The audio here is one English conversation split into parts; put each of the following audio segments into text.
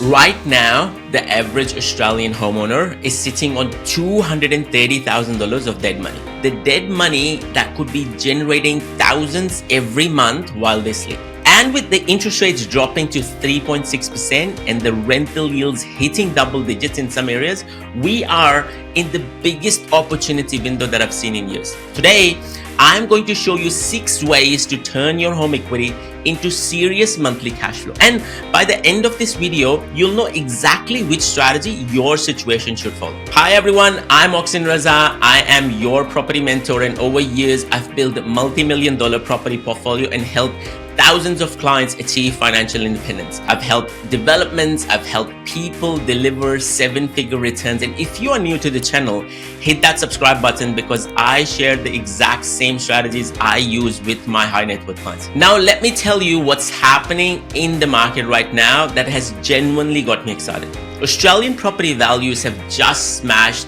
Right now, the average Australian homeowner is sitting on $230,000 of dead money. The dead money that could be generating thousands every month while they sleep. And with the interest rates dropping to 3.6% and the rental yields hitting double digits in some areas, we are in the biggest opportunity window that I've seen in years. Today, I'm going to show you 6 ways to turn your home equity into serious monthly cash flow. And by the end of this video, you'll know exactly which strategy your situation should follow. Hi everyone, I'm Oxen Raza. I am your property mentor, and over years, I've built a multi-million-dollar property portfolio and helped thousands of clients achieve financial independence. I've helped developments, I've helped people deliver 7-figure returns. And if you are new to the channel, hit that subscribe button because I share the exact same strategies I use with my high net worth clients. Now, let me tell you what's happening in the market right now that has genuinely got me excited. Australian property values have just smashed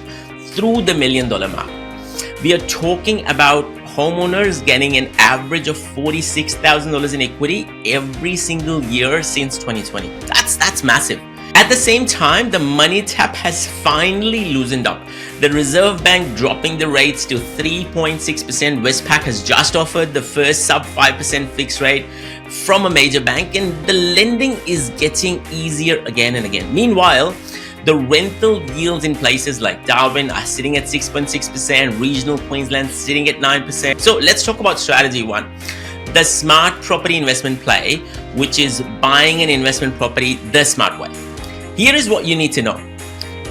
through the $1 million mark. We are talking about homeowners getting an average of $46,000 in equity every single year since 2020. That's massive. At the same time, the money tap has finally loosened up. The Reserve Bank dropping the rates to 3.6%. Westpac has just offered the first sub 5% fixed rate from a major bank, and the lending is getting easier again and again. Meanwhile, the rental yields in places like Darwin are sitting at 6.6%, regional Queensland sitting at 9%. So let's talk about strategy 1, the smart property investment play, which is buying an investment property the smart way. Here is what you need to know.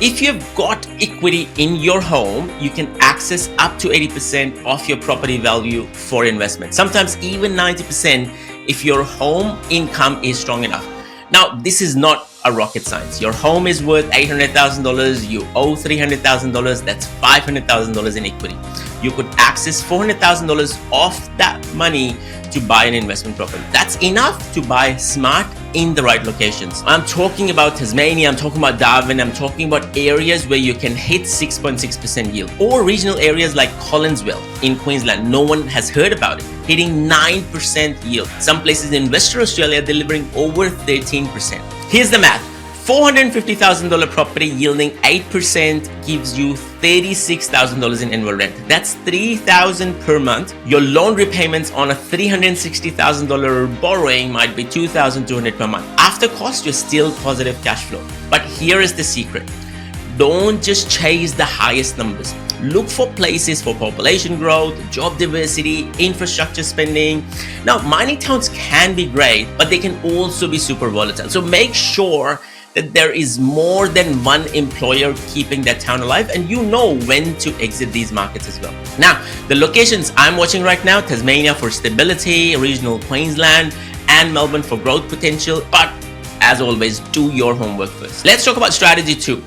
If you've got equity in your home, you can access up to 80% of your property value for investment, sometimes even 90% if your home income is strong enough. Now, this is not a rocket science. Your home is worth $800,000, you owe $300,000, that's $500,000 in equity. You could access $400,000 of that money to buy an investment property. That's enough to buy smart in the right locations. I'm talking about Tasmania, I'm talking about Darwin, I'm talking about areas where you can hit 6.6% yield, or regional areas like Collinsville in Queensland. No one has heard about it, hitting 9% yield. Some places in Western Australia are delivering over 13%. Here's the math. $450,000 property yielding 8% gives you $36,000 in annual rent. That's $3,000 per month. Your loan repayments on a $360,000 borrowing might be $2,200 per month. After cost, you're still positive cash flow. But here is the secret. Don't just chase the highest numbers. Look for places for population growth, job diversity, infrastructure spending. Now, mining towns can be great, but they can also be super volatile. So make sure that there is more than one employer keeping that town alive, and you know when to exit these markets as well. Now, the locations I'm watching right now: Tasmania for stability, regional Queensland, and Melbourne for growth potential. But as always, do your homework first. Let's talk about strategy 2.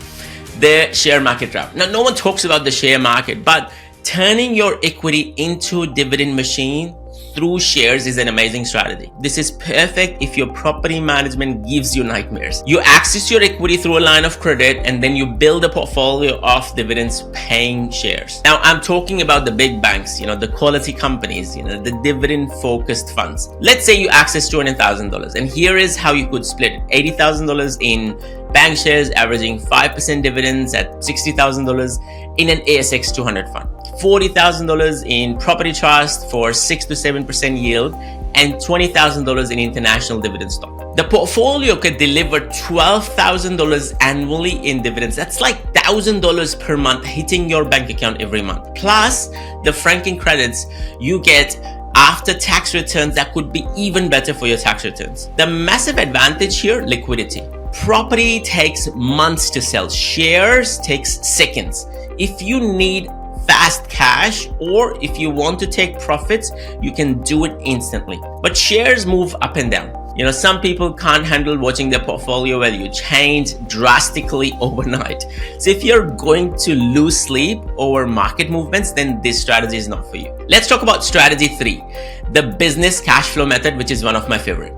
The share market route. Now, no one talks about the share market, but turning your equity into a dividend machine through shares is an amazing strategy. This is perfect if your property management gives you nightmares. You access your equity through a line of credit, and then you build a portfolio of dividends paying shares. Now, I'm talking about the big banks, the quality companies, the dividend focused funds. Let's say you access $200,000, and here is how you could split it. $80,000 in bank shares averaging 5% dividends at $60,000 in an ASX 200 fund, $40,000 in property trust for 6 to 7% yield, and $20,000 in international dividend stock. The portfolio could deliver $12,000 annually in dividends. That's like $1,000 per month hitting your bank account every month. Plus the franking credits you get after tax returns that could be even better for your tax returns. The massive advantage here: liquidity. Property takes months to sell. Shares takes seconds. If you need fast cash, or if you want to take profits, you can do it instantly. But shares move up and down. Some people can't handle watching their portfolio value change drastically overnight. So if you're going to lose sleep over market movements, then this strategy is not for you. Let's talk about strategy 3, the business cash flow method, which is one of my favorite.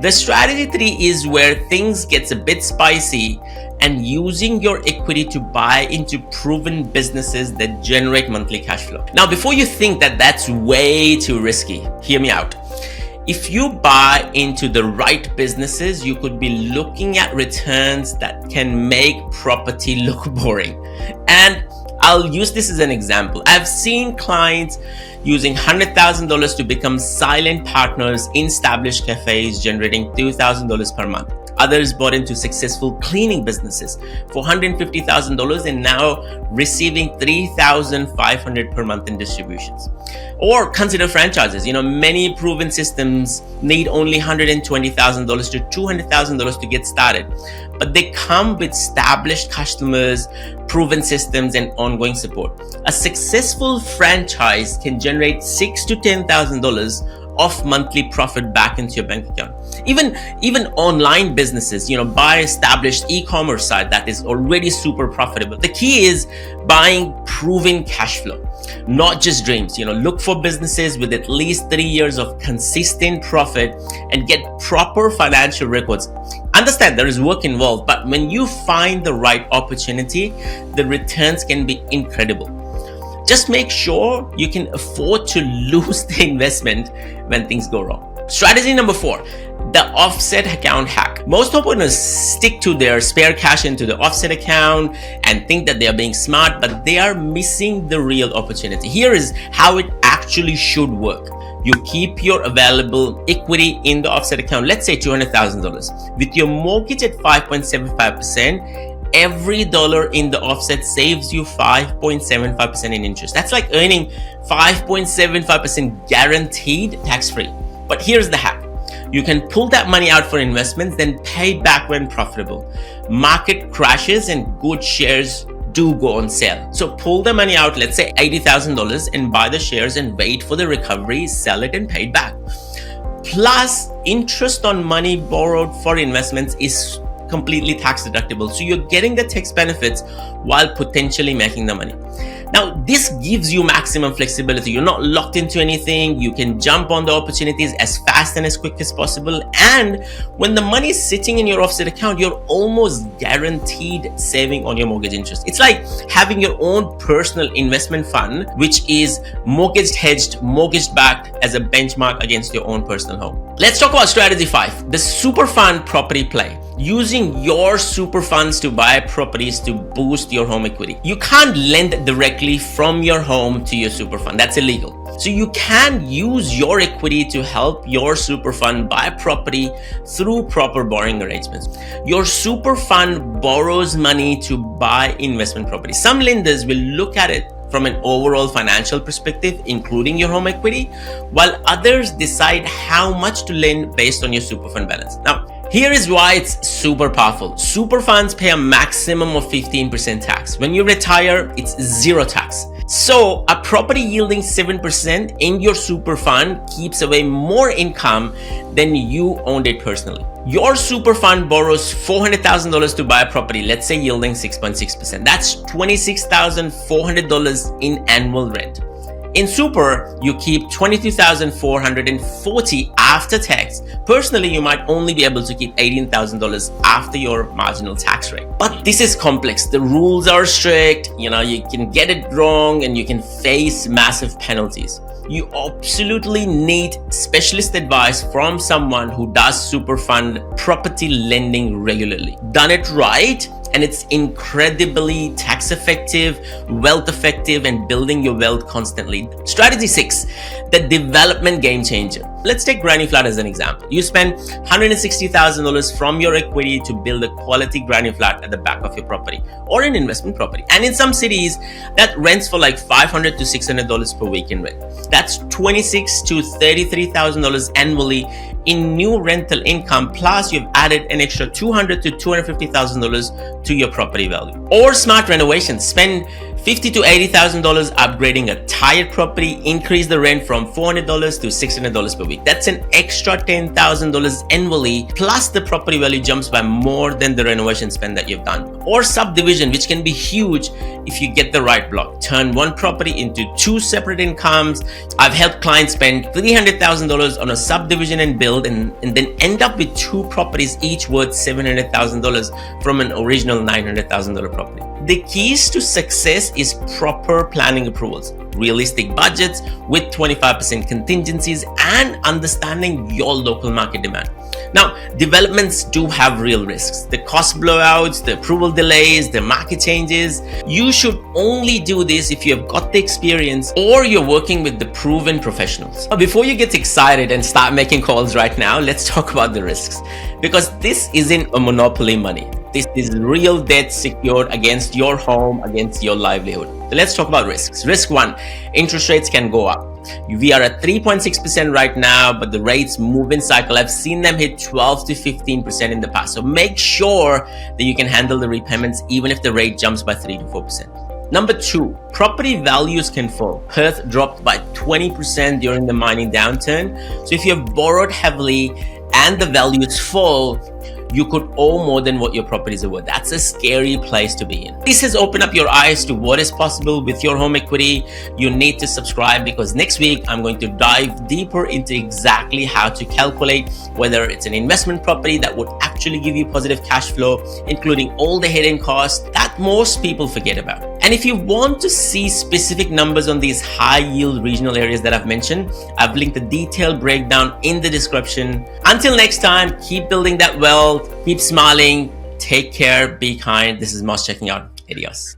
The strategy 3 is where things gets a bit spicy, and using your equity to buy into proven businesses that generate monthly cash flow. Now, before you think that that's way too risky, hear me out. If you buy into the right businesses, you could be looking at returns that can make property look boring. And I'll use this as an example. I've seen clients using $100,000 to become silent partners in established cafes, generating $2,000 per month. Others bought into successful cleaning businesses for $150,000 and now receiving $3,500 per month in distributions. Or consider franchises. Many proven systems need only $120,000 to $200,000 to get started, but they come with established customers, proven systems, and ongoing support. A successful franchise can generate $6,000 to $10,000 of monthly profit back into your bank account. Even online businesses, buy established e-commerce site that is already super profitable. The key is buying proven cash flow, not just dreams. Look for businesses with at least 3 years of consistent profit and get proper financial records. Understand there is work involved, but when you find the right opportunity, the returns can be incredible. Just make sure you can afford to lose the investment when things go wrong. Strategy number 4, the offset account hack. Most homeowners stick to their spare cash into the offset account and think that they are being smart, but they are missing the real opportunity. Here is how it actually should work. You keep your available equity in the offset account, let's say $200,000. With your mortgage at 5.75%, every dollar in the offset saves you 5.75% in interest. That's like earning 5.75% guaranteed tax-free. But here's the hack. You can pull that money out for investments, then pay back when profitable. Market crashes and good shares do go on sale. So pull the money out, let's say $80,000, and buy the shares and wait for the recovery, sell it and pay it back. Plus, interest on money borrowed for investments is completely tax deductible. So you're getting the tax benefits while potentially making the money. Now, this gives you maximum flexibility. You're not locked into anything. You can jump on the opportunities as fast and as quick as possible. And when the money is sitting in your offset account, you're almost guaranteed saving on your mortgage interest. It's like having your own personal investment fund, which is mortgage hedged, mortgage backed as a benchmark against your own personal home. Let's talk about strategy 5, the super fund property play. Using your super funds to buy properties to boost your home equity. You can't lend directly from your home to your super fund. That's illegal. So you can use your equity to help your super fund buy property through proper borrowing arrangements. Your super fund borrows money to buy investment property. Some lenders will look at it from an overall financial perspective, including your home equity, while others decide how much to lend based on your super fund balance. Now, here is why it's super powerful. Super funds pay a maximum of 15% tax. When you retire, it's 0 tax. So a property yielding 7% in your super fund keeps away more income than you owned it personally. Your super fund borrows $400,000 to buy a property, let's say yielding 6.6%. That's $26,400 in annual rent. In super, you keep $22,440 after tax. Personally, you might only be able to keep $18,000 after your marginal tax rate. But this is complex. The rules are strict. You can get it wrong and you can face massive penalties. You absolutely need specialist advice from someone who does super fund property lending regularly. Done it right, and it's incredibly tax effective, wealth effective, and building your wealth constantly. Strategy 6, the development game changer. Let's take granny flat as an example. You spend $160,000 from your equity to build a quality granny flat at the back of your property or an investment property. And in some cities, that rents for like $500 to $600 per week in rent. That's $26,000 to $33,000 annually in new rental income, plus you've added an extra $200,000 to $250,000 to your property value. Or smart renovations. Spend $50,000 to $80,000 upgrading a tired property, increase the rent from $400 to $600 per week. That's an extra $10,000 annually, plus the property value jumps by more than the renovation spend that you've done. Or subdivision, which can be huge if you get the right block. Turn one property into 2 separate incomes. I've helped clients spend $300,000 on a subdivision and build and then end up with 2 properties each worth $700,000 from an original $900,000 property. The keys to success is proper planning approvals, realistic budgets with 25% contingencies, and understanding your local market demand. Now, developments do have real risks. The cost blowouts, the approval delays, the market changes. You should only do this if you have got the experience or you're working with the proven professionals. Now, before you get excited and start making calls right now, let's talk about the risks. Because this isn't a monopoly money. This is real debt secured against your home, against your livelihood. So let's talk about risks. Risk one, interest rates can go up. We are at 3.6% right now, but the rates move in cycle. I've seen them hit 12 to 15% in the past. So make sure that you can handle the repayments even if the rate jumps by 3 to 4%. Number two, property values can fall. Perth dropped by 20% during the mining downturn. So if you have borrowed heavily and the values fall, you could owe more than what your properties are worth. That's a scary place to be in. This has opened up your eyes to what is possible with your home equity. You need to subscribe because next week I'm going to dive deeper into exactly how to calculate whether it's an investment property that would actually give you positive cash flow, including all the hidden costs that most people forget about. And if you want to see specific numbers on these high yield regional areas that I've mentioned, I've linked a detailed breakdown in the description. Until next time, keep building that wealth, keep smiling, take care, be kind. This is Moss checking out. Adios.